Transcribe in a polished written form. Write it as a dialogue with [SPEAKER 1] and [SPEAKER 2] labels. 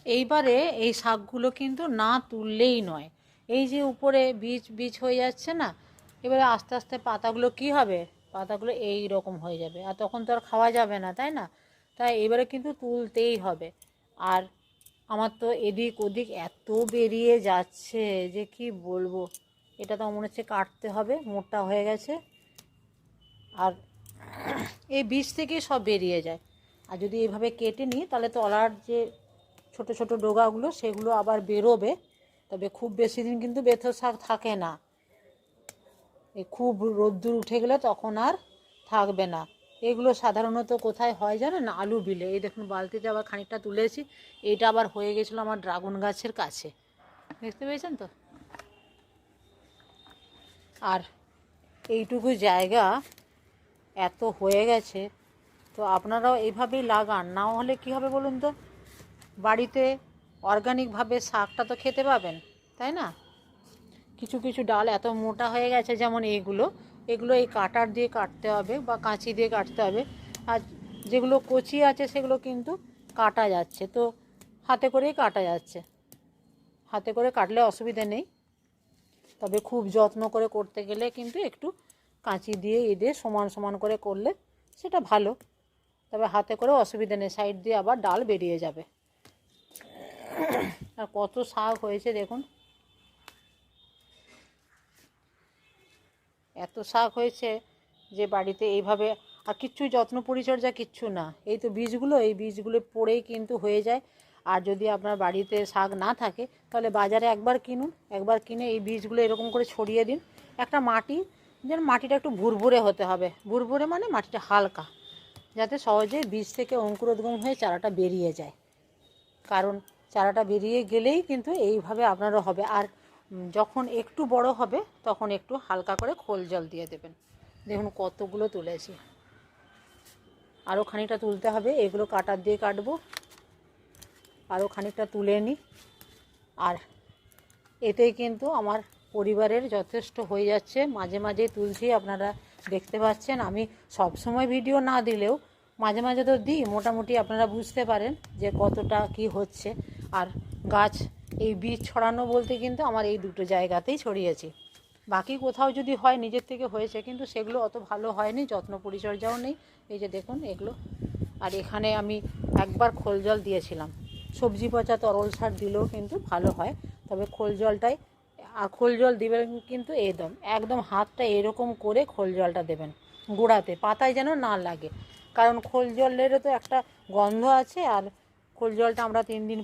[SPEAKER 1] এইবারে এই শাকগুলো কিন্তু না তুললেই নয়। এই যে উপরে বীজ বীজ হয়ে যাচ্ছে না, এবারে আস্তে আস্তে পাতাগুলো কি হবে, পাতাগুলো এই রকম হয়ে যাবে, আর তখন তো আর খাওয়া যাবে না, তাই না? তাই এবারে কিন্তু তুলতেই হবে। আর আমার তো এদিক ওদিক এত বেরিয়ে যাচ্ছে যে কি বলবো, এটা তো মনে হচ্ছে কাটতে হবে, মোটা হয়ে গেছে। আর এই বীজ থেকেই সব বেরিয়ে যায়। আর যদি এইভাবে কেটে নিই তাহলে তলার যে ছোট ছোট ডোগাগুলো সেগুলো আবার বেরোবে। তবে খুব বেশি দিন কিন্তু বেথর শাক থাকে না, এই খুব রোদ্দুর উঠে গেলে তখন আর থাকবে না। এগুলো সাধারণত কোথায় হয় জানেন? আলু বিলে। এই দেখুন বালতিতে আবার খানিকটা তুলেছি, এইটা আবার হয়ে গেছিলো আমার ড্রাগন গাছের কাছে, দেখতে পেয়েছেন তো। আর এইটুকু জায়গা এত হয়ে গেছে, তো আপনারাও এইভাবেই লাগান, না হলে কী হবে বলুন তো, বাড়িতে অর্গানিকভাবে শাকটা তো খেতে পাবেন, তাই না? কিছু কিছু ডাল এত মোটা হয়ে গেছে, যেমন এগুলো এগুলো এই কাটার দিয়ে কাটতে হবে বা কাঁচি দিয়ে কাটতে হবে। আর যেগুলো কচি আছে সেগুলো কিন্তু কাটা যাচ্ছে, তো হাতে করেই কাটা যাচ্ছে। হাতে করে কাটলে অসুবিধা নেই, তবে খুব যত্ন করে করতে গেলে কিন্তু একটু কাঁচি দিয়ে দিয়ে সমান সমান করে করলে সেটা ভালো। তবে হাতে করে অসুবিধা নেই, সাইড দিয়ে আবার ডাল বেরিয়ে যাবে। আর কত শাক হয়েছে দেখুন, এত শাক হয়েছে যে বাড়িতে এইভাবে আর কিচ্ছুই যত্ন পরিচর্যা কিচ্ছু না, এই তো বীজগুলো, এই বীজগুলো পড়েই কিন্তু হয়ে যায়। আর যদি আপনার বাড়িতে শাক না থাকে তাহলে বাজারে একবার কিনুন, একবার কিনে এই বীজগুলো এরকম করে ছড়িয়ে দিন। একটা মাটি, যেন মাটিটা একটু ভুরভুরে হতে হবে, ভুরভুরে মানে মাটিটা হালকা, যাতে সহজে বীজ থেকে অঙ্কুরোদ্গম হয়ে চারাটা বেরিয়ে যায়। কারণ চারাটা বেরিয়ে গেলেই কিন্তু এইভাবে আপনারও হবে। আর যখন একটু বড় হবে তখন একটু হালকা করে খোল জল দিয়ে দেবেন। দেখুন কতগুলো তুলেছি, আরও খানিকটা তুলতে হবে, এগুলো কাটার দিয়ে কাটবো, আরও খানিকটা তুলে নিই। আর এতেই কিন্তু আমার পরিবারের যথেষ্ট হয়ে যাচ্ছে। মাঝে মাঝে তুলছি, আপনারা দেখতে পাচ্ছেন। আমি সব সময় ভিডিও না দিলেও মাঝে মাঝে তো দিই, মোটামুটি আপনারা বুঝতে পারেন যে কতটা কি হচ্ছে। আর গাছ এই বীজ ছড়ানো বলতে কিন্তু আমার এই দুটো জায়গাতেই ছড়িয়েছি, বাকি কোথাও যদি হয় নিজের থেকে হয়েছে, কিন্তু সেগুলো অত ভালো হয়নি, যত্ন পরিচর্যাও নেই। এই যে দেখুন এগুলো। আর এখানে আমি একবার খোল জল দিয়েছিলাম, সবজি পচা তরল সার দিলেও কিন্তু ভালো হয়, তবে খোল জলটাই। আর খোল জল দেবেন কিন্তু একদম একদম হাতটা এরকম করে খোল জলটা দেবেন গোড়াতে, পাতায় যেন না লাগে, কারণ খোল জলেরও তো একটা গন্ধ আছে। আর খোল জলটা আমরা 3 দিন